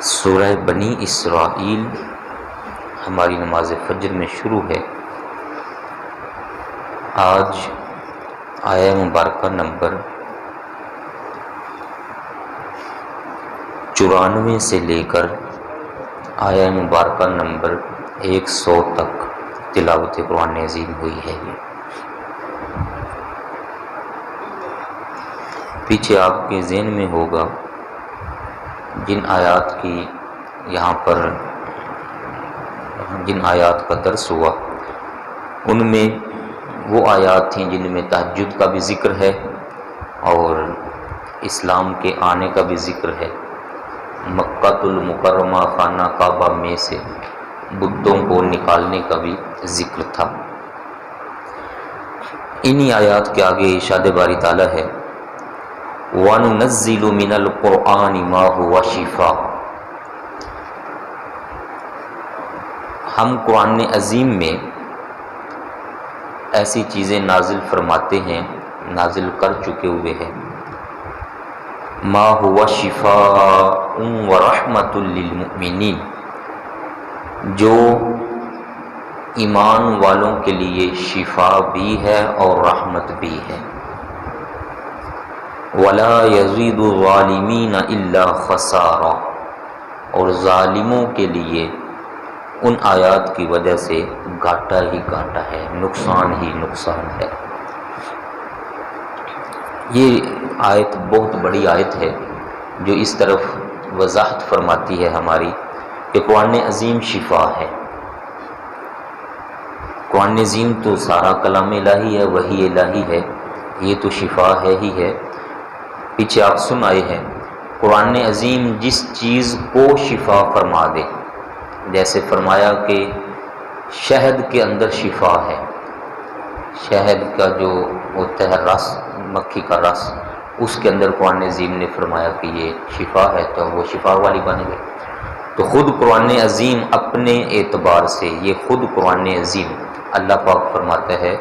سورہ بنی اسرائیل ہماری نماز فجر میں شروع ہے۔ آج آیہ مبارکہ نمبر 94 سے لے کر آیہ مبارکہ نمبر 100 تک تلاوت قرآن عظیم ہوئی ہے۔ پیچھے آپ کے ذہن میں ہوگا جن آیات کا درس ہوا ان میں وہ آیات تھیں جن میں تہجد کا بھی ذکر ہے اور اسلام کے آنے کا بھی ذکر ہے، مکہ المکرمہ خانہ کعبہ میں سے بتوں کو نکالنے کا بھی ذکر تھا۔ انہی آیات کے آگے ارشاد باری تعالیٰ ہے وَنُنَزِّلُ مِنَ الْقُرْآنِ مَا هُوَ شِفَاءٌ، ہم قرآن عظیم میں ایسی چیزیں نازل فرماتے ہیں، نازل کر چکے ہوئے ہیں، ما هو شفاء ورحمۃ للمؤمنین، جو ایمان والوں کے لیے شفا بھی ہے اور رحمت بھی ہے، ولا یزید الظالمین الا خسارا، اور ظالموں کے لیے ان آیات کی وجہ سے گھاٹا ہی گھاٹا ہے، نقصان ہی نقصان ہے۔ یہ آیت بہت بڑی آیت ہے جو اس طرف وضاحت فرماتی ہے ہماری کہ قرآن عظیم شفا ہے۔ قرآن عظیم تو سارا کلام الہی ہے، وحی الہی ہے، یہ تو شفا ہے ہی ہے۔ پیچھے آپ سن آئے ہیں قرآن عظیم جس چیز کو شفا فرما دے، جیسے فرمایا کہ شہد کے اندر شفا ہے، شہد کا جو ہوتا ہے رس، مکھی کا رس، اس کے اندر قرآن عظیم نے فرمایا کہ یہ شفا ہے، تو وہ شفا والی بن گئی۔ تو خود قرآن عظیم اپنے اعتبار سے، یہ خود قرآن عظیم اللہ پاک فرماتا ہے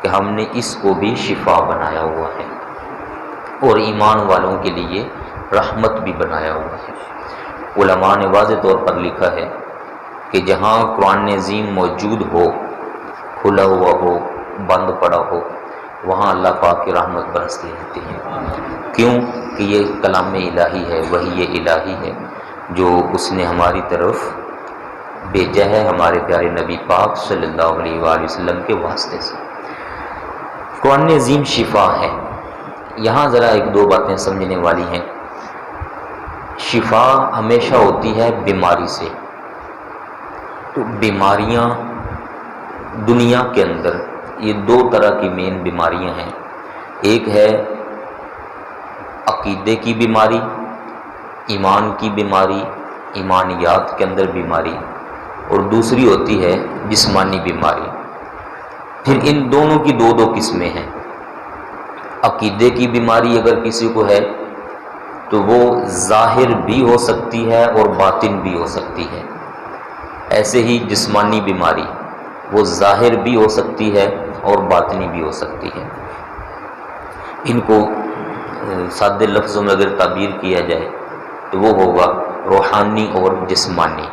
کہ ہم نے اس کو بھی شفا بنایا ہوا ہے اور ایمان والوں کے لیے رحمت بھی بنایا ہوا ہے۔ علماء نے واضح طور پر لکھا ہے کہ جہاں قرآن عظیم موجود ہو، کھلا ہوا ہو، بند پڑا ہو، وہاں اللہ پاک کی رحمت برستی رہتی ہے۔ کیوں کہ یہ کلام الہی ہے، وحی الہی ہے جو اس نے ہماری طرف بھیجا ہے ہمارے پیارے نبی پاک صلی اللہ علیہ وآلہ وسلم کے واسطے سے۔ قرآن عظیم شفا ہے۔ یہاں ذرا ایک دو باتیں سمجھنے والی ہیں۔ شفا ہمیشہ ہوتی ہے بیماری سے، تو بیماریاں دنیا کے اندر یہ دو طرح کی مین بیماریاں ہیں، ایک ہے عقیدے کی بیماری، ایمان کی بیماری، ایمانیات کے اندر بیماری، اور دوسری ہوتی ہے جسمانی بیماری۔ پھر ان دونوں کی دو قسمیں ہیں۔ عقیدے کی بیماری اگر کسی کو ہے تو وہ ظاہر بھی ہو سکتی ہے اور باطن بھی ہو سکتی ہے، ایسے ہی جسمانی بیماری وہ ظاہر بھی ہو سکتی ہے اور باطنی بھی ہو سکتی ہے۔ ان کو سادے لفظوں میں اگر تعبیر کیا جائے تو وہ ہوگا روحانی اور جسمانی۔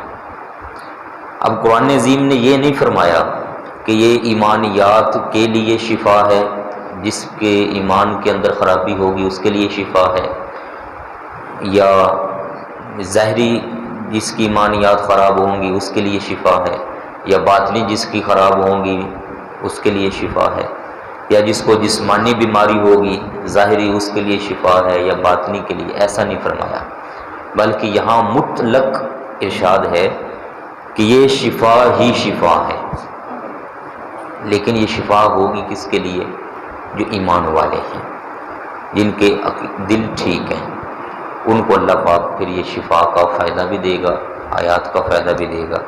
اب قرآن عظیم نے یہ نہیں فرمایا کہ یہ ایمانیات کے لیے شفا ہے، جس کے ایمان کے اندر خرابی ہوگی اس کے لیے شفا ہے، یا ظاہری جس کی ایمانیات خراب ہوں گی اس کے لیے شفا ہے، یا باطنی جس کی خراب ہوں گی اس کے لیے شفا ہے، یا جس کو جسمانی بیماری ہوگی ظاہری اس کے لیے شفا ہے یا باطنی کے لیے، ایسا نہیں فرمایا، بلکہ یہاں مطلق ارشاد ہے کہ یہ شفا ہی شفا ہے۔ لیکن یہ شفا ہوگی کس کے لیے؟ جو ایمان والے ہیں، جن کے دل ٹھیک ہیں، ان کو اللہ پاک پھر یہ شفا کا فائدہ بھی دے گا، آیات کا فائدہ بھی دے گا۔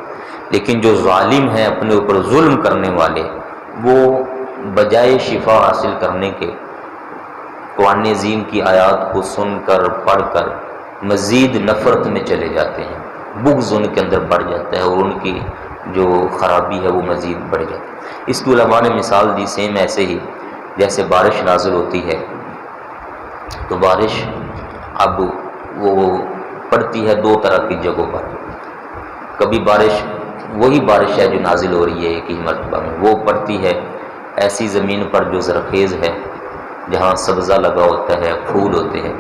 لیکن جو ظالم ہیں، اپنے اوپر ظلم کرنے والے، وہ بجائے شفا حاصل کرنے کے قرآن عظیم کی آیات کو سن کر پڑھ کر مزید نفرت میں چلے جاتے ہیں، بغض ان کے اندر بڑھ جاتا ہے اور ان کی جو خرابی ہے وہ مزید بڑھ جاتی ہے۔ اس کی علماء نے مثال دی سیم ایسے ہی جیسے بارش نازل ہوتی ہے تو بارش اب وہ پڑتی ہے دو طرح کی جگہوں پر. کبھی بارش وہی بارش ہے جو نازل ہو رہی ہے ایک ہی مرتبہ میں، وہ پڑتی ہے ایسی زمین پر جو زرخیز ہے، جہاں سبزہ لگا ہوتا ہے، پھول ہوتے ہیں،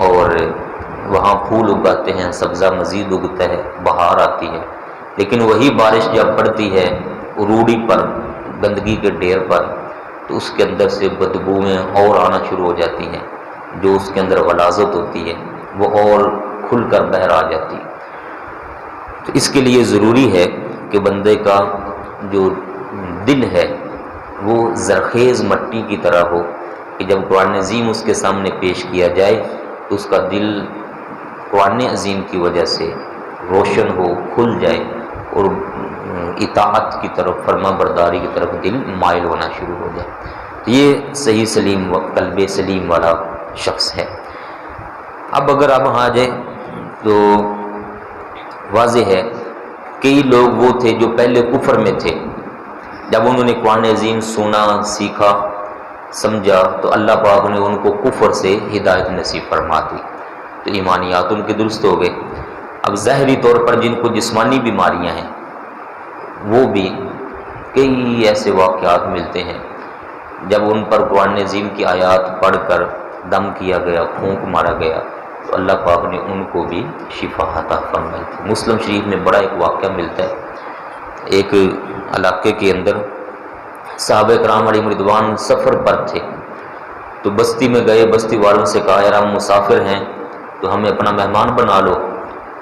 اور وہاں پھول اگاتے ہیں، سبزہ مزید اگتا ہے، بہار آتی ہے. لیکن وہی بارش جب پڑتی ہے روڑی پر، گندگی کے ڈھیر پر، تو اس کے اندر سے بدبویں اور آنا شروع ہو جاتی ہیں، جو اس کے اندر غلاظت ہوتی ہے وہ اور کھل کر باہر آ جاتی ہے. تو اس کے لیے ضروری ہے کہ بندے کا جو دل ہے وہ زرخیز مٹی کی طرح ہو، کہ جب قرآن عظیم اس کے سامنے پیش کیا جائے تو اس کا دل قرآن عظیم کی وجہ سے روشن ہو، کھل جائے، اور اطاعت کی طرف، فرما برداری کی طرف دل مائل ہونا شروع ہو جائے. یہ صحیح سلیم و قلب سلیم والا شخص ہے. اب اگر آپ وہاں آ جائیں تو واضح ہے کئی لوگ وہ تھے جو پہلے کفر میں تھے، جب انہوں نے قرآن عظیم سنا، سیکھا، سمجھا تو اللہ پاک نے ان کو کفر سے ہدایت نصیب فرما دی، تو ایمانیات ان کے درست ہو گئے. اب ظاہری طور پر جن کو جسمانی بیماریاں ہیں وہ بھی کئی ایسے واقعات ملتے ہیں جب ان پر قرآن عظیم کی آیات پڑھ کر دم کیا گیا، پھونک مارا گیا، تو اللہ پاک نے ان کو بھی شفا عطا فرمائی تھی. مسلم شریف میں بڑا ایک واقعہ ملتا ہے. ایک علاقے کے اندر صحابہ کرام علیہ رضوان سفر پر تھے، تو بستی میں گئے، بستی والوں سے کہا یار ہم مسافر ہیں تو ہمیں اپنا مہمان بنا لو.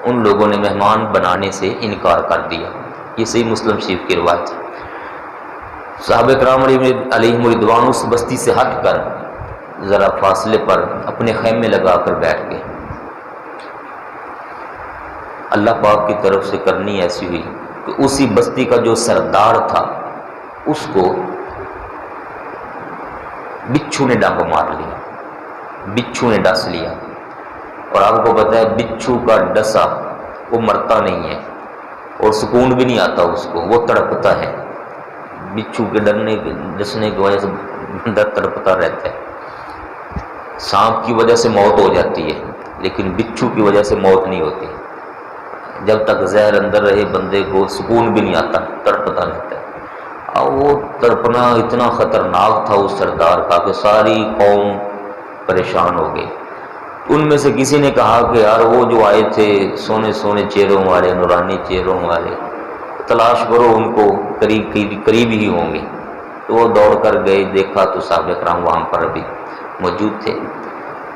ان لوگوں نے مہمان بنانے سے انکار کر دیا. یہ صحیح مسلم شریف کی روایت ہے. صحابہ کرام علیہ رضوان اس بستی سے ہٹ کر ذرا فاصلے پر اپنے خیمے لگا کر بیٹھ گئے. اللہ پاک کی طرف سے کرنی ایسی ہوئی کہ اسی بستی کا جو سردار تھا اس کو بچھو نے ڈنگ مار لیا، بچھو نے ڈس لیا. اور آپ کو پتہ ہے بچھو کا ڈسا وہ مرتا نہیں ہے اور سکون بھی نہیں آتا اس کو، وہ تڑپتا ہے. بچھو کے ڈسنے کی وجہ سے بندہ تڑپتا رہتا ہے. سانپ کی وجہ سے موت ہو جاتی ہے لیکن بچھو کی وجہ سے موت نہیں ہوتی. جب تک زہر اندر رہے بندے کو سکون بھی نہیں آتا، تڑپتا رہتا ہے. اور وہ تڑپنا اتنا خطرناک تھا اس سردار کا کہ ساری قوم پریشان ہو گئی. ان میں سے کسی نے کہا کہ یار وہ جو آئے تھے سونے سونے چہروں والے، نورانی چہروں والے، تلاش کرو ان کو، قریب ہی ہوں گے. تو وہ دوڑ کر گئے، دیکھا تو صحابہ کرام وہاں پر ابھی موجود تھے.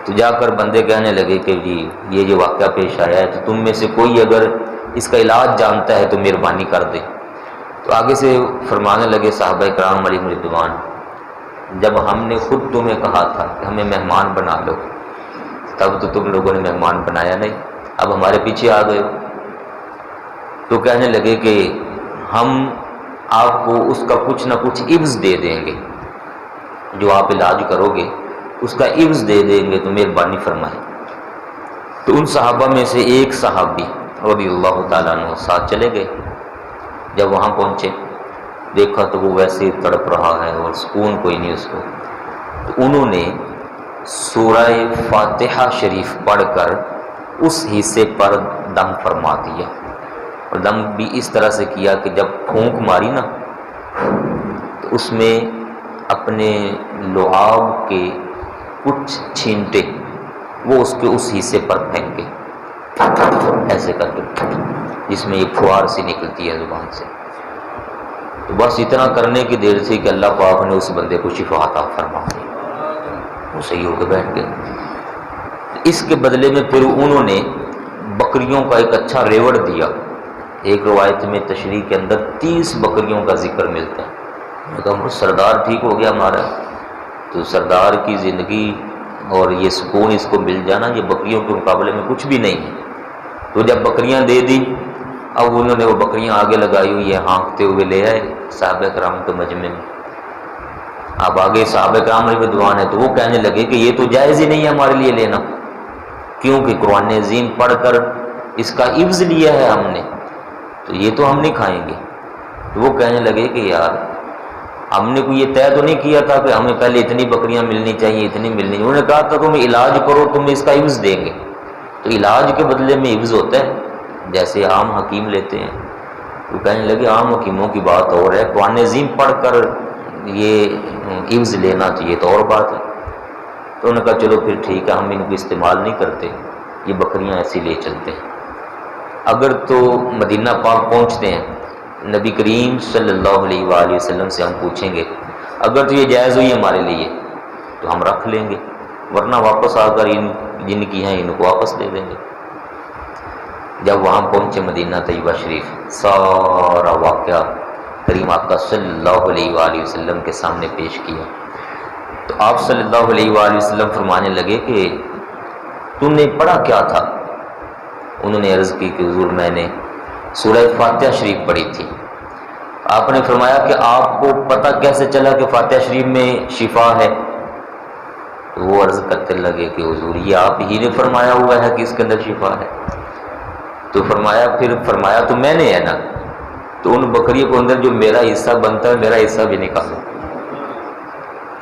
تو جا کر بندے کہنے لگے کہ جی یہ جو واقعہ پیش آیا ہے تو تم میں سے کوئی اگر اس کا علاج جانتا ہے تو مہربانی کر دے. تو آگے سے فرمانے لگے صحابہ کرام علیہ رضوان، جب ہم نے خود تمہیں کہا تھا کہ ہمیں مہمان بنا لو تب تو تم لوگوں نے مہمان بنایا نہیں، اب ہمارے پیچھے آ گئے. تو کہنے لگے کہ ہم آپ کو اس کا کچھ نہ کچھ عوض دے دیں گے، جو آپ علاج کرو گے اس کا عوض دے دیں گے تو مہربانی فرمائیں. تو ان صحابہ میں سے ایک صحابی رضی اللہ تعالیٰ عنہ ساتھ چلے گئے. جب وہاں پہنچے دیکھا تو وہ ویسے ہی تڑپ رہا ہے اور سکون کوئی نہیں اس کو. تو انہوں نے سورہ فاتحہ شریف پڑھ کر اس حصے پر دم فرما دیا. اور دم بھی اس طرح سے کیا کہ جب پھونک ماری نا تو اس میں اپنے لعاب کے کچھ چھینٹے وہ اس کے اس حصے پر پھینکے، ایسے کر کے جس میں ایک پھوار سی نکلتی ہے زبان سے. تو بس اتنا کرنے کی دیر تھی کہ اللہ پاک نے اس بندے کو شفا عطا فرما دی، وہ صحیح ہو کے بیٹھ گئے. اس کے بدلے میں پھر انہوں نے بکریوں کا ایک اچھا ریوڑ دیا. ایک روایت میں تشریح کے اندر 30 بکریوں کا ذکر ملتا ہے. وہ سردار ٹھیک ہو گیا ہمارا، تو سردار کی زندگی اور یہ سکون اس کو مل جانا یہ بکریوں کے مقابلے میں کچھ بھی نہیں ہے. تو جب بکریاں دے دی اب انہوں نے وہ بکریاں آگے لگائی ہوئی ہے، ہانکتے ہوئے لے آئے صحابہ کرام کے مجمع میں. اب آگے صحابہ کرام علیہ رضوان ہے تو وہ کہنے لگے کہ یہ تو جائز ہی نہیں ہے ہمارے لیے لینا، کیونکہ قرآن عظیم پڑھ کر اس کا عوض لیا ہے ہم نے، تو یہ تو ہم نہیں کھائیں گے. تو وہ کہنے لگے کہ یار ہم نے کوئی یہ طے تو نہیں کیا تھا کہ ہمیں پہلے اتنی بکریاں ملنی چاہیے، اتنی ملنی. انہوں نے کہا تھا تم علاج کرو تم اس کا عوض دیں گے. تو علاج کے بدلے میں عوض ہوتا ہے، جیسے عام حکیم لیتے ہیں، تو کہنے لگے عام حکیموں کی بات اور ہے، قرآن عظیم پڑھ کر یہ عوض لینا تو یہ تو اور بات ہے۔ تو انہوں نے کہا چلو پھر ٹھیک ہے، ہم ان کو استعمال نہیں کرتے، یہ بکریاں ایسی لے چلتے ہیں۔ اگر تو مدینہ پاک پہنچتے ہیں، نبی کریم صلی اللہ علیہ وآلہ وسلم سے ہم پوچھیں گے اگر تو یہ جائز ہوئی ہمارے لیے تو ہم رکھ لیں گے، ورنہ واپس آ کر ان جن کی ہیں ان کو واپس دے دیں گے۔ جب وہاں پہنچے مدینہ طیبہ شریف، سارا واقعہ کریم آقا صلی اللہ علیہ وآلہ وسلم کے سامنے پیش کیا، تو آپ صلی اللہ علیہ وآلہ وسلم فرمانے لگے کہ تم نے پڑھا کیا تھا؟ انہوں نے عرض کی کہ حضور میں نے سورہ فاتحہ شریف پڑھی تھی۔ آپ نے فرمایا کہ آپ کو پتہ کیسے چلا کہ فاتحہ شریف میں شفا ہے؟ تو وہ عرض کرتے لگے کہ حضور یہ آپ ہی نے فرمایا ہوا ہے کہ اس کے اندر شفا ہے۔ تو فرمایا تو میں نے ہے نا، تو ان بکریوں کو اندر جو میرا حصہ بنتا ہے میرا حصہ بھی نکالو۔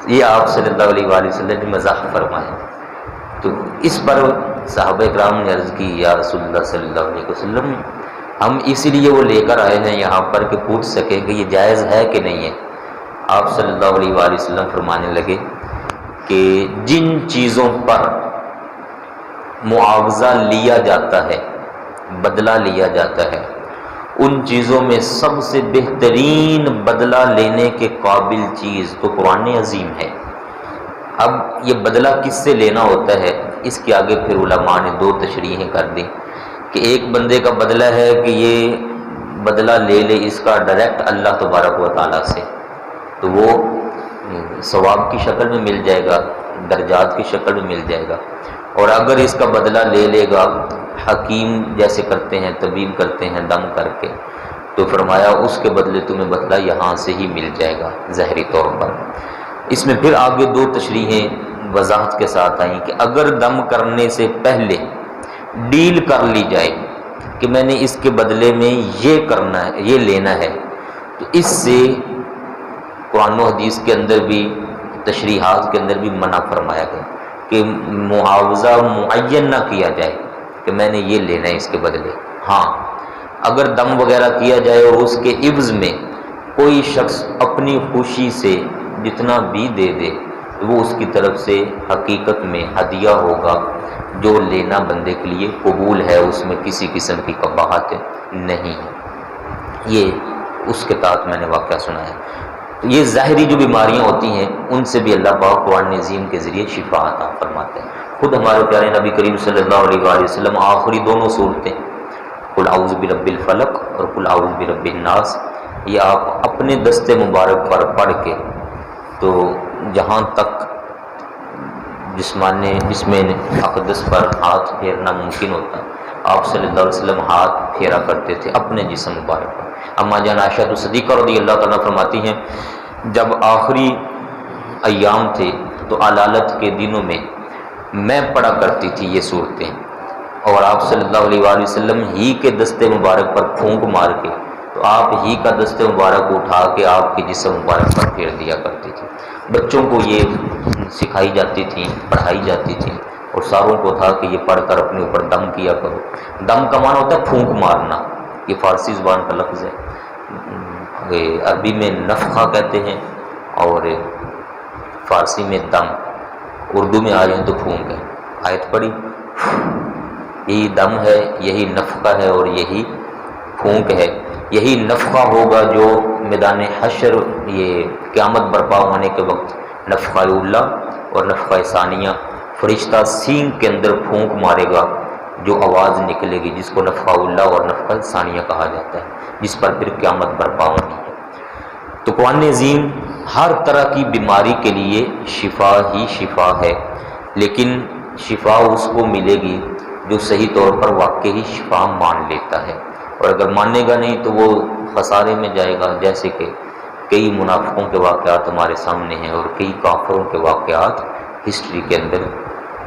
یہ آپ صلی اللہ علیہ وآلہ وسلم نے مزاح فرمایا۔ تو اس پر صحابہ کرام نے عرض کی یا رسول اللہ صلی اللہ علیہ وسلم ہم اسی لیے وہ لے کر آئے ہیں یہاں پر کہ پوچھ سکیں کہ یہ جائز ہے کہ نہیں ہے۔ آپ صلی اللہ علیہ وآلہ وسلم فرمانے لگے کہ جن چیزوں پر معاوضہ لیا جاتا ہے، بدلہ لیا جاتا ہے، ان چیزوں میں سب سے بہترین بدلہ لینے کے قابل چیز تو قرآن عظیم ہے۔ اب یہ بدلہ کس سے لینا ہوتا ہے، اس کے آگے پھر علماء نے دو تشریحیں کر دی کہ ایک بندے کا بدلہ ہے کہ یہ بدلہ لے لے اس کا ڈائریکٹ اللہ تبارک و تعالیٰ سے، تو وہ ثواب کی شکل میں مل جائے گا، درجات کی شکل میں مل جائے گا۔ اور اگر اس کا بدلہ لے لے گا حکیم جیسے کرتے ہیں، طبیب کرتے ہیں دم کر کے، تو فرمایا اس کے بدلے تمہیں بدلہ یہاں سے ہی مل جائے گا ظاہری طور پر۔ اس میں پھر آگے دو تشریحیں وضاحت کے ساتھ آئیں کہ اگر دم کرنے سے پہلے ڈیل کر لی جائے کہ میں نے اس کے بدلے میں یہ کرنا ہے، یہ لینا ہے، تو اس سے قرآن و حدیث کے اندر بھی تشریحات کے اندر بھی منع فرمایا گیا کہ معاوضہ معین نہ کیا جائے کہ میں نے یہ لینا ہے اس کے بدلے۔ ہاں اگر دم وغیرہ کیا جائے اور اس کے عوض میں کوئی شخص اپنی خوشی سے جتنا بھی دے دے تو وہ اس کی طرف سے حقیقت میں ہدیہ ہوگا جو لینا بندے کے لیے قبول ہے، اس میں کسی قسم کی قباحت نہیں ہے۔ یہ اس کے تحت میں نے واقعہ سنا ہے۔ تو یہ ظاہری جو بیماریاں ہوتی ہیں ان سے بھی اللہ پاک قرآن عظیم کے ذریعے شفا عطا فرماتے ہیں۔ خود ہمارے پیارے نبی کریم صلی اللہ علیہ وآلہ وسلم آخری دونوں صورتیں قل اعوذ برب الفلق اور قل اعوذ برب الناس، یہ آپ اپنے دست مبارک پر پڑھ کے تو جہاں تک جسم اقدس پر ہاتھ پھیرنا ممکن ہوتا آپ صلی اللہ علیہ وسلم ہاتھ پھیرا کرتے تھے اپنے جسم مبارک پر۔ اما جان عائشہ صدیقہ رضی اللہ تعالیٰ فرماتی ہیں جب آخری ایام تھے تو علالت کے دنوں میں میں پڑھا کرتی تھی یہ صورتیں، اور آپ صلی اللہ علیہ وآلہ وسلم ہی کے دست مبارک پر پھونک مار کے تو آپ ہی کا دست مبارک اٹھا کے آپ کے جسم مبارک پر پھیر دیا کرتی تھی۔ بچوں کو یہ سکھائی جاتی تھی، پڑھائی جاتی تھی، اور ساروں کو تھا کہ یہ پڑھ کر اپنے اوپر دم کیا کرو۔ دم کا معنی ہوتا ہے پھونک مارنا، یہ فارسی زبان کا لفظ ہے، عربی میں نفخہ کہتے ہیں اور فارسی میں دم، اردو میں آ جائیں تو پھونک ہے۔ آیت پڑھی، یہی دم ہے، یہی نفخہ ہے اور یہی پھونک ہے۔ یہی نفخہ ہوگا جو میدان حشر، یہ قیامت برپا ہونے کے وقت نفخہ اولا اور نفخہ ثانیہ، فرشتہ سینگ کے اندر پھونک مارے گا جو آواز نکلے گی، جس کو نفخہ اولا اور نفخہ ثانیہ کہا جاتا ہے، جس پر پھر قیامت برپا ہونی ہے۔ تو قرآن عظیم ہر طرح کی بیماری کے لیے شفا ہی شفا ہے، لیکن شفا اس کو ملے گی جو صحیح طور پر واقعی شفا مان لیتا ہے، اور اگر مانے گا نہیں تو وہ خسارے میں جائے گا، جیسے کہ کئی منافقوں کے واقعات ہمارے سامنے ہیں اور کئی کافروں کے واقعات ہسٹری کے اندر،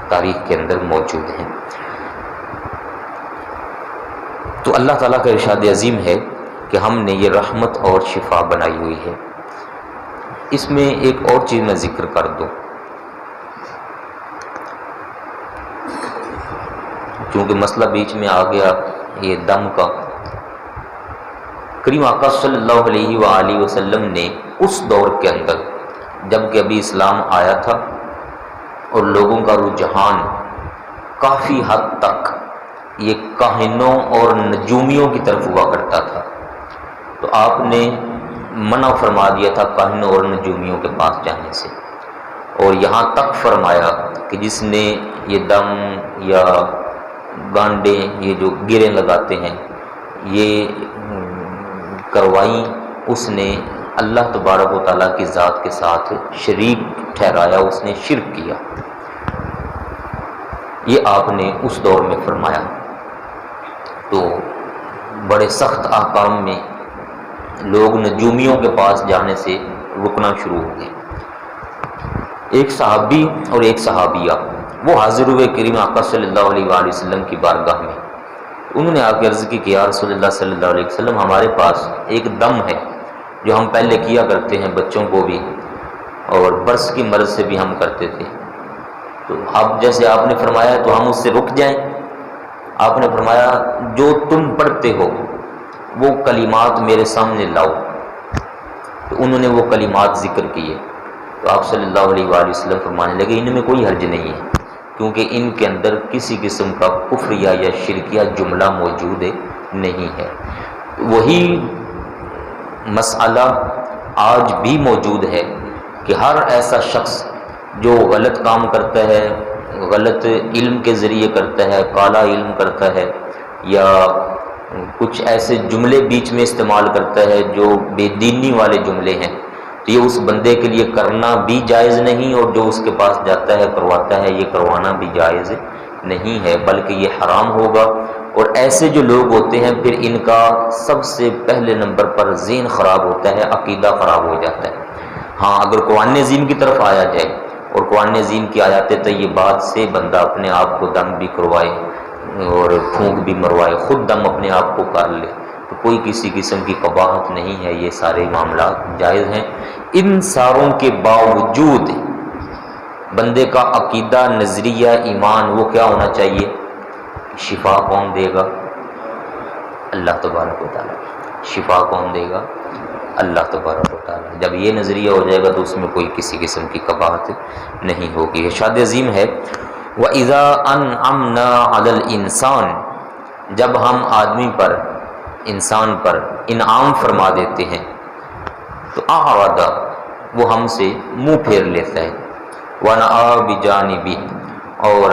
تاریخ کے اندر موجود ہیں۔ تو اللہ تعالیٰ کا ارشاد عظیم ہے کہ ہم نے یہ رحمت اور شفا بنائی ہوئی ہے۔ اس میں ایک اور چیز میں ذکر کر دوں چونکہ مسئلہ بیچ میں آ گیا یہ دم کا، کریم آقا صلی اللہ علیہ وآلہ وسلم نے اس دور کے اندر جب کہ ابھی اسلام آیا تھا اور لوگوں کا رجحان کافی حد تک یہ کاہنوں اور نجومیوں کی طرف ہوا کرتا تھا، تو آپ نے منع فرما دیا تھا کاہنوں اور نجومیوں کے پاس جانے سے، اور یہاں تک فرمایا کہ جس نے یہ دم یا گانڈے، یہ جو گریں لگاتے ہیں، یہ کروائیں، اس نے اللہ تبارک و تعالیٰ کی ذات کے ساتھ شریک ٹھہرایا، اس نے شرک کیا۔ یہ آپ نے اس دور میں فرمایا، تو بڑے سخت احکام میں لوگ نجومیوں کے پاس جانے سے رکنا شروع ہو گئے۔ ایک صحابی اور ایک صحابیہ وہ حاضر ہوئے کریم آقا صلی اللہ علیہ وآلہ وسلم کی بارگاہ میں، انہوں نے آ کے عرض کی کہ یا رسول اللہ صلی اللہ علیہ وسلم، ہمارے پاس ایک دم ہے جو ہم پہلے کیا کرتے ہیں بچوں کو بھی، اور برس کی مرض سے بھی ہم کرتے تھے، تو اب جیسے آپ نے فرمایا تو ہم اس سے رک جائیں؟ آپ نے فرمایا جو تم پڑھتے ہو وہ کلمات میرے سامنے لاؤ، تو انہوں نے وہ کلمات ذکر کیے، تو آپ صلی اللہ علیہ وآلہ وسلم فرمانے لگے ان میں کوئی حرج نہیں ہے، کیونکہ ان کے اندر کسی قسم کا کفریہ یا شرکیہ جملہ موجود نہیں ہے۔ وہی مسئلہ آج بھی موجود ہے کہ ہر ایسا شخص جو غلط کام کرتا ہے، غلط علم کے ذریعے کرتا ہے، کالا علم کرتا ہے، یا کچھ ایسے جملے بیچ میں استعمال کرتا ہے جو بے دینی والے جملے ہیں، تو یہ اس بندے کے لیے کرنا بھی جائز نہیں، اور جو اس کے پاس جاتا ہے کرواتا ہے یہ کروانا بھی جائز نہیں ہے، بلکہ یہ حرام ہوگا۔ اور ایسے جو لوگ ہوتے ہیں پھر ان کا سب سے پہلے نمبر پر ذہن خراب ہوتا ہے، عقیدہ خراب ہو جاتا ہے۔ ہاں اگر قرآن عظیم کی طرف آیا جائے اور قرآن عظیم کی آیات طیبات سے بندہ اپنے آپ کو دم بھی کروائے اور پھونک بھی مروائے، خود دم اپنے آپ کو کر لے، تو کوئی کسی قسم کی قباحت نہیں ہے، یہ سارے معاملات جائز ہیں۔ ان ساروں کے باوجود بندے کا عقیدہ، نظریہ، ایمان وہ کیا ہونا چاہیے؟ شفا کون دے گا؟ اللہ تبارک و تعالیٰ۔ شفا کون دے گا؟ اللہ تبارک و تعالیٰ۔ جب یہ نظریہ ہو جائے گا تو اس میں کوئی کسی قسم کی قباحت نہیں ہوگی۔ ارشاد عظیم ہے وَإِذَا أَنْعَمْنَا عَلَى الْإِنسَانِ، جب ہم آدمی پر، انسان پر انعام فرما دیتے ہیں تو أَعْرَضَ، وہ ہم سے منہ پھیر لیتا ہے، وَنَأَىٰ بِجَانِبِهِ، اور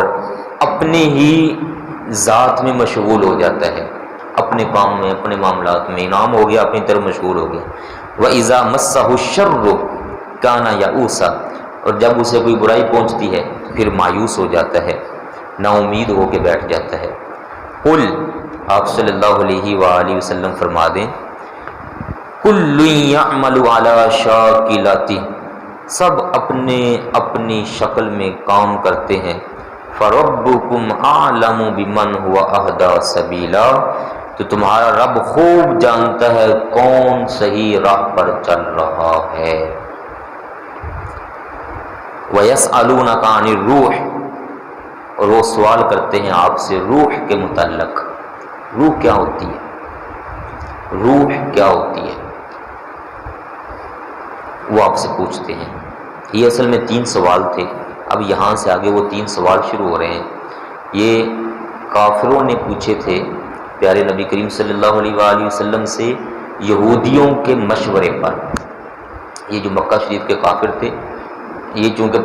اپنے ہی ذات میں مشغول ہو جاتا ہے، اپنے کام میں، اپنے معاملات میں انعام ہو گیا، اپنی طرف مشغول ہو گیا۔ وَإِذَا مَسَّهُ الشَّرُّ كَانَ يَئُوسًا، اور جب اسے کوئی برائی پہنچتی ہے پھر مایوس ہو جاتا ہے، نا امید ہو کے بیٹھ جاتا ہے۔ قل، آپ صلی اللہ علیہ وآلہ وسلم فرما دیں، كُلٌّ يَعْمَلُ عَلَى شَاكِلَتِهِ، سب اپنے اپنی شکل میں کام کرتے ہیں۔ فَرَبُّكُمْ أَعْلَمُ بِمَنْ هُوَ أَهْدَىٰ سَبِيلًا، تو تمہارا رب خوب جانتا ہے کون صحیح راہ پر چل رہا ہے۔ وَيَسْأَلُونَكَ عَنِ الرُّوحِ، اور وہ سوال کرتے ہیں آپ سے روح کے متعلق۔ روح کیا ہوتی ہے؟ روح کیا ہوتی ہے وہ آپ سے پوچھتے ہیں۔ یہ اصل میں 3 سوال تھے، اب یہاں سے آگے وہ 3 سوال شروع ہو رہے ہیں۔ یہ کافروں نے پوچھے تھے پیارے نبی کریم صلی اللہ علیہ وآلہ وسلم سے یہودیوں کے مشورے پر۔ یہ جو مکہ شریف کے کافر تھے، یہ چونکہ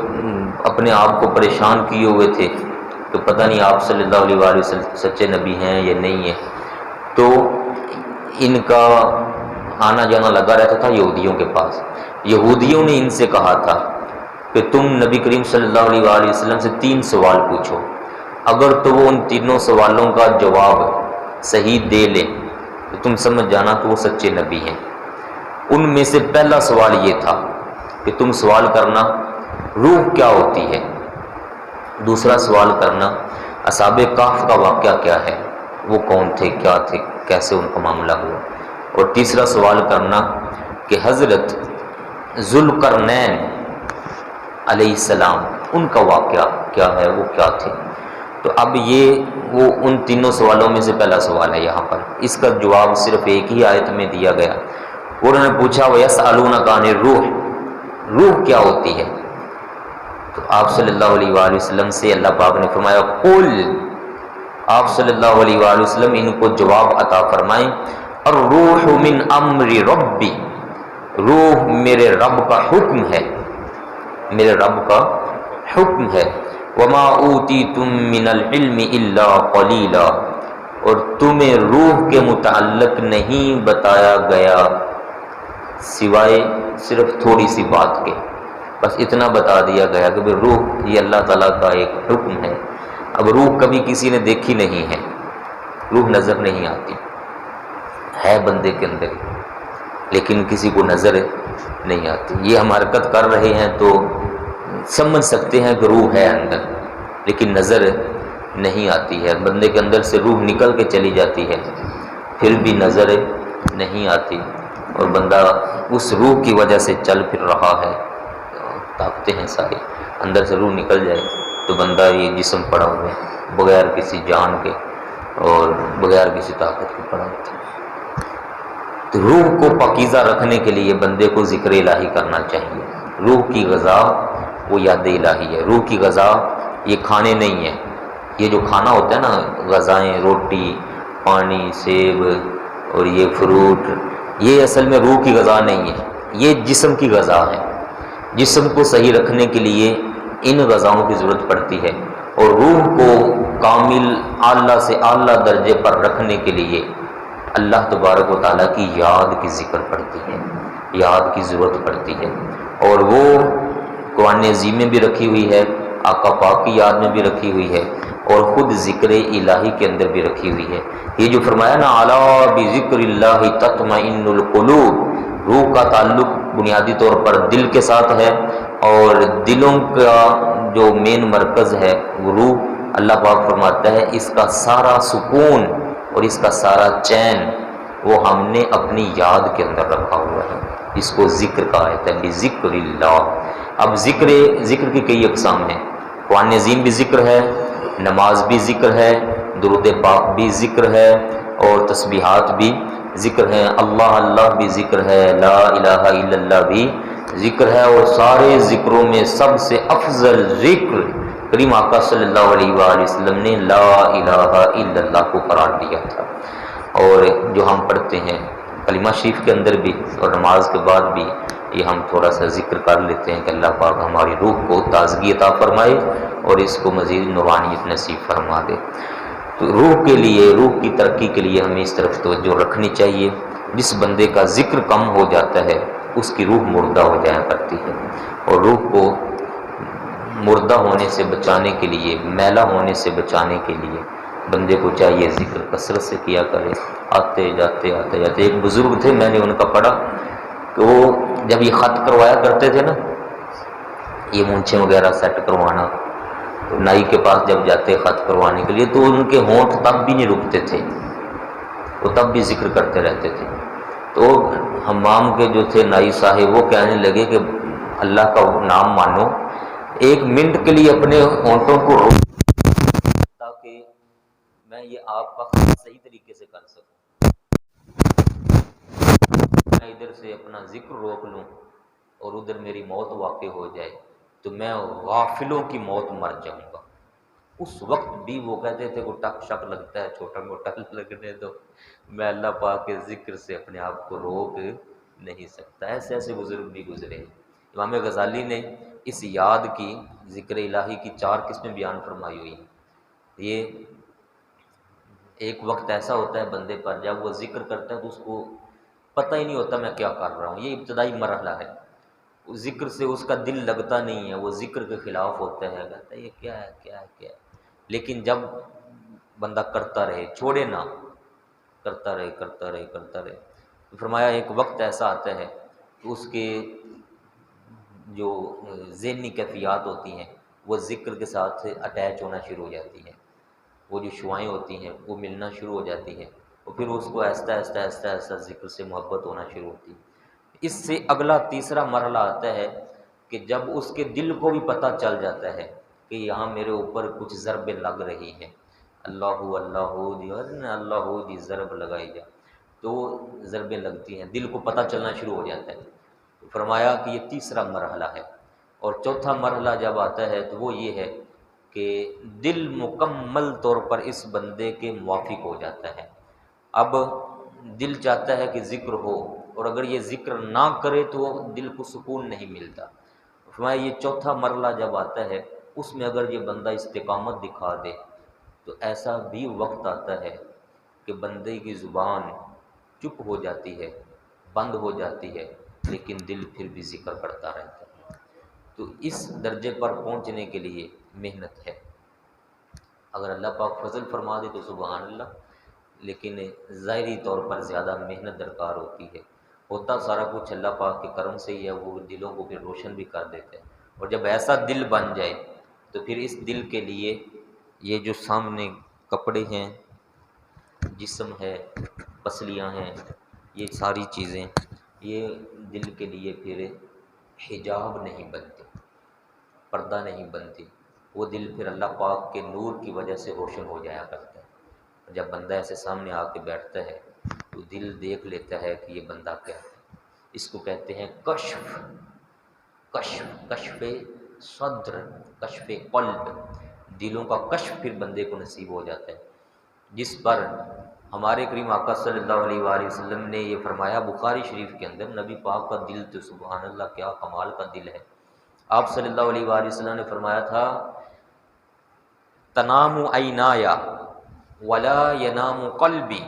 اپنے آپ کو پریشان کیے ہوئے تھے، تو پتہ نہیں آپ صلی اللہ علیہ وآلہ وسلم سچے نبی ہیں یا نہیں ہیں، تو ان کا آنا جانا لگا رہتا تھا یہودیوں کے پاس۔ یہودیوں نے ان سے کہا تھا کہ تم نبی کریم صلی اللہ علیہ وآلہ وسلم سے 3 سوال پوچھو، اگر تو وہ ان تینوں سوالوں کا جواب صحیح دے لیں تو تم سمجھ جانا کہ وہ سچے نبی ہیں۔ ان میں سے پہلا سوال یہ تھا کہ تم سوال کرنا روح کیا ہوتی ہے، دوسرا سوال کرنا اصحاب کہف کا واقعہ کیا ہے، وہ کون تھے، کیا تھے، کیسے ان کا معاملہ ہوا، اور تیسرا سوال کرنا کہ حضرت ذوالقرنین علیہ السلام ان کا واقعہ کیا ہے، وہ کیا تھے۔ تو اب یہ وہ ان تینوں سوالوں میں سے پہلا سوال ہے یہاں پر، اس کا جواب صرف ایک ہی آیت میں دیا گیا۔ انہوں نے پوچھا وَيَسْأَلُونَكَ عَنِ الرُّوحِ، روح کیا ہوتی ہے؟ تو آپ صلی اللہ علیہ وآلہ وسلم سے اللہ پاک نے فرمایا قُل، آپ صلی اللہ علیہ وآلہ وسلم ان کو جواب عطا فرمائیں الروح من امر ربی، روح میرے رب کا حکم ہے، میرے رب کا حکم ہے۔ وما اوتیتم من العلم الا قلیلا، اور تمہیں روح کے متعلق نہیں بتایا گیا سوائے صرف تھوڑی سی بات کے، بس اتنا بتا دیا گیا کہ روح یہ اللہ تعالیٰ کا ایک حکم ہے۔ اب روح کبھی کسی نے دیکھی نہیں ہے، روح نظر نہیں آتی ہے بندے کے اندر، لیکن کسی کو نظر نہیں آتی۔ یہ ہم حرکت کر رہے ہیں تو سمجھ سکتے ہیں کہ روح ہے اندر، لیکن نظر نہیں آتی ہے۔ بندے کے اندر سے روح نکل کے چلی جاتی ہے، پھر بھی نظر نہیں آتی، اور بندہ اس روح کی وجہ سے چل پھر رہا ہے۔ طاقتیں ہیں ساری، اندر سے روح نکل جائے تو بندہ یہ جسم پڑا ہوا ہے بغیر کسی جان کے اور بغیر کسی طاقت کے پڑا ہوتا ہے۔ تو روح کو پاکیزہ رکھنے کے لیے بندے کو ذکر الہی کرنا چاہیے۔ روح کی غذا وہ یاد الہی ہے۔ روح کی غذا یہ کھانے نہیں ہے، یہ جو کھانا ہوتا ہے نا، غذائیں، روٹی، پانی، سیب اور یہ فروٹ، یہ اصل میں روح کی غذا نہیں ہے، یہ جسم کی غذا ہے۔ جسم کو صحیح رکھنے کے لیے ان غذاؤں کی ضرورت پڑتی ہے، اور روح کو کامل اعلیٰ سے اعلیٰ درجے پر رکھنے کے لیے اللہ تبارک و تعالیٰ کی یاد کی ذکر پڑتی ہے، یاد کی ضرورت پڑتی ہے، اور وہ قرآن عظیم میں بھی رکھی ہوئی ہے، آقا پاک کی یاد میں بھی رکھی ہوئی ہے، اور خود ذکر الہی کے اندر بھی رکھی ہوئی ہے۔ یہ جو فرمایا نا الا بذکر اللہ تطمئن القلوب، روح کا تعلق بنیادی طور پر دل کے ساتھ ہے، اور دلوں کا جو مین مرکز ہے وہ روح، اللہ پاک فرماتا ہے اس کا سارا سکون اور اس کا سارا چین وہ ہم نے اپنی یاد کے اندر رکھا ہوا ہے۔ اس کو ذکر کہا جاتا ہے، بذکر اللہ۔ اب ذکر کی کئی اقسام ہیں، قرآن عظیم بھی ذکر ہے، نماز بھی ذکر ہے، درود پاک بھی ذکر ہے، اور تسبیحات بھی ذکر ہے، اللہ اللہ بھی ذکر ہے، لا الہ الا اللہ بھی ذکر ہے، اور سارے ذکروں میں سب سے افضل ذکر کریم آقا صلی اللہ علیہ وآلہ وسلم نے لا الہ الا اللہ کو قرار دیا تھا۔ اور جو ہم پڑھتے ہیں کلمہ شریف کے اندر بھی اور نماز کے بعد بھی یہ ہم تھوڑا سا ذکر کر لیتے ہیں کہ اللہ پاک ہماری روح کو تازگی عطا فرمائے اور اس کو مزید نورانیت نصیب فرما دے۔ تو روح کے لیے، روح کی ترقی کے لیے ہمیں اس طرف توجہ رکھنی چاہیے۔ جس بندے کا ذکر کم ہو جاتا ہے اس کی روح مردہ ہو جایا کرتی ہے، اور روح کو مردہ ہونے سے بچانے کے لیے، میلا ہونے سے بچانے کے لیے بندے کو چاہیے ذکر کثرت سے کیا کرے۔ آتے جاتے ایک بزرگ تھے، میں نے ان کا پڑھا کہ وہ جب یہ خط کروایا کرتے تھے نا، یہ مونچھیں وغیرہ سیٹ کروانا، تو نائی کے پاس جب جاتے خط کروانے کے لیے تو ان کے ہونٹ تب بھی نہیں رکتے تھے، وہ تب بھی ذکر کرتے رہتے تھے۔ تو حمام کے جو تھے نائی صاحب وہ کہنے لگے کہ اللہ کا نام مانو، ایک منٹ کے لیے اپنے ہونٹوں کو روک تاکہ میں یہ آپ کا خط صحیح طریقے سے کر سکوں، میں ادھر سے اپنا ذکر روک لوں اور ادھر میری موت واقع ہو جائے تو میں غافلوں کی موت مر جاؤں گا۔ اس وقت بھی وہ کہتے تھے کہ ٹک شک لگتا ہے، چھوٹا موٹا لگنے دو، میں اللہ پاک کے ذکر سے اپنے آپ کو روک نہیں سکتا۔ ایسے ایسے بزرگ بھی گزرے ہیں۔ امام غزالی نے اس یاد کی، ذکر الہی کی 4 قسمیں بیان فرمائی ہوئی ہیں۔ یہ ایک وقت ایسا ہوتا ہے بندے پر جب وہ ذکر کرتا ہے تو اس کو پتہ ہی نہیں ہوتا میں کیا کر رہا ہوں، یہ ابتدائی مرحلہ ہے۔ اس ذکر سے اس کا دل لگتا نہیں ہے، وہ ذکر کے خلاف ہوتا ہے، کہتا ہے یہ کیا ہے کیا ہے کیا ہے، لیکن جب بندہ کرتا رہے، چھوڑے نہ، کرتا رہے کرتا رہے کرتا رہے، تو فرمایا ایک وقت ایسا آتا ہے کہ اس کے جو ذہنی کیفیات ہوتی ہیں وہ ذکر کے ساتھ اٹیچ ہونا شروع ہو جاتی ہیں، وہ جو شعائیں ہوتی ہیں وہ ملنا شروع ہو جاتی ہیں، اور پھر اس کو آہستہ آہستہ آہستہ آہستہ ذکر سے محبت ہونا شروع ہوتی ہے۔ اس سے اگلا تیسرا مرحلہ آتا ہے کہ جب اس کے دل کو بھی پتہ چل جاتا ہے کہ یہاں میرے اوپر کچھ ضربیں لگ رہی ہیں، اللہ اللہ دی اللہ دی ضرب لگائی جا، تو ضربیں لگتی ہیں، دل کو پتہ چلنا شروع ہو جاتا ہے۔ تو فرمایا کہ یہ تیسرا مرحلہ ہے، اور چوتھا مرحلہ جب آتا ہے تو وہ یہ ہے کہ دل مکمل طور پر اس بندے کے موافق ہو جاتا ہے۔ اب دل چاہتا ہے کہ ذکر ہو، اور اگر یہ ذکر نہ کرے تو دل کو سکون نہیں ملتا۔ فرمایا یہ چوتھا مرحلہ جب آتا ہے، اس میں اگر یہ بندہ استقامت دکھا دے تو ایسا بھی وقت آتا ہے کہ بندے کی زبان چپ ہو جاتی ہے، بند ہو جاتی ہے، لیکن دل پھر بھی ذکر کرتا رہتا ہے۔ تو اس درجے پر پہنچنے کے لیے محنت ہے۔ اگر اللہ پاک فضل فرما دے تو سبحان اللہ، لیکن ظاہری طور پر زیادہ محنت درکار ہوتی ہے۔ ہوتا سارا کچھ اللہ پاک کے کرم سے ہی ہے، وہ دلوں کو پھر روشن بھی کر دیتے ہیں، اور جب ایسا دل بن جائے تو پھر اس دل کے لیے یہ جو سامنے کپڑے ہیں، جسم ہے، پسلیاں ہیں، یہ ساری چیزیں یہ دل کے لیے پھر حجاب نہیں بنتی، پردہ نہیں بنتی۔ وہ دل پھر اللہ پاک کے نور کی وجہ سے روشن ہو جایا کرتا ہے۔ جب بندہ ایسے سامنے آ کے بیٹھتا ہے تو دل دیکھ لیتا ہے کہ یہ بندہ کیا ہے۔ اس کو کہتے ہیں کشف، کشف صدر، کشف قلب، دلوں کا کشف پھر بندے کو نصیب ہو جاتا ہے، جس پر ہمارے کریم آقا صلی اللہ علیہ وآلہ وسلم نے یہ فرمایا بخاری شریف کے اندر، نبی پاک کا دل تو سبحان اللہ کیا کمال کا دل ہے۔ آپ صلی اللہ علیہ وآلہ وسلم نے فرمایا تھا تنام عینایا ولا ینام قلبی،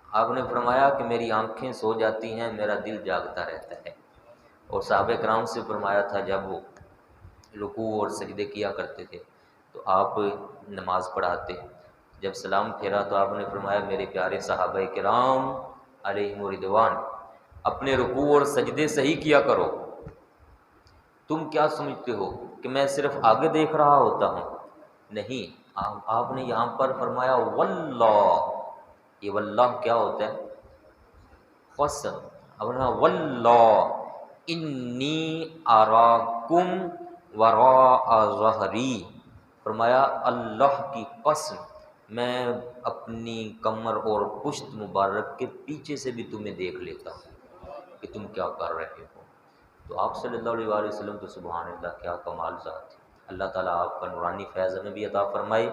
آپ نے فرمایا کہ میری آنکھیں سو جاتی ہیں، میرا دل جاگتا رہتا ہے۔ اور صحابہ کرام سے فرمایا تھا جب وہ رکوع اور سجدے کیا کرتے تھے تو آپ نماز پڑھاتے، جب سلام پھیرا تو آپ نے فرمایا میرے پیارے صحابہ کرام علیہم رضوان، اپنے رکوع اور سجدے صحیح کیا کرو، تم کیا سمجھتے ہو کہ میں صرف آگے دیکھ رہا ہوتا ہوں؟ نہیں، آپ نے یہاں پر فرمایا واللہ، یہ واللہ کیا ہوتا ہے؟ قسم۔ اب واللہ انی اراکم وراء ظہری، فرمایا اللہ کی قسم میں اپنی کمر اور پشت مبارک کے پیچھے سے بھی تمہیں دیکھ لیتا ہوں کہ تم کیا کر رہے ہو۔ تو آپ صلی اللہ علیہ وآلہ وسلم تو سبحان اللہ کیا کمال ذات ہے۔ اللہ تعالیٰ آپ کا نورانی فیض ہمیں بھی عطا فرمائے،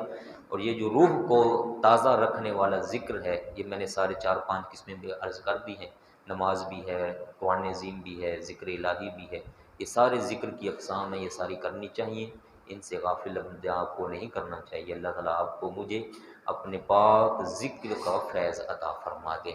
اور یہ جو روح کو تازہ رکھنے والا ذکر ہے، یہ میں نے سارے 4-5 قسمیں بھی عرض کر دی ہیں، نماز بھی ہے، قرآن عظیم بھی ہے، ذکر الہی بھی ہے، یہ سارے ذکر کی اقسام ہیں، یہ ساری کرنی چاہیے، ان سے غافل بندے آپ کو نہیں کرنا چاہیے۔ اللہ تعالیٰ آپ کو مجھے اپنے پاک ذکر کا فیض عطا فرما دے۔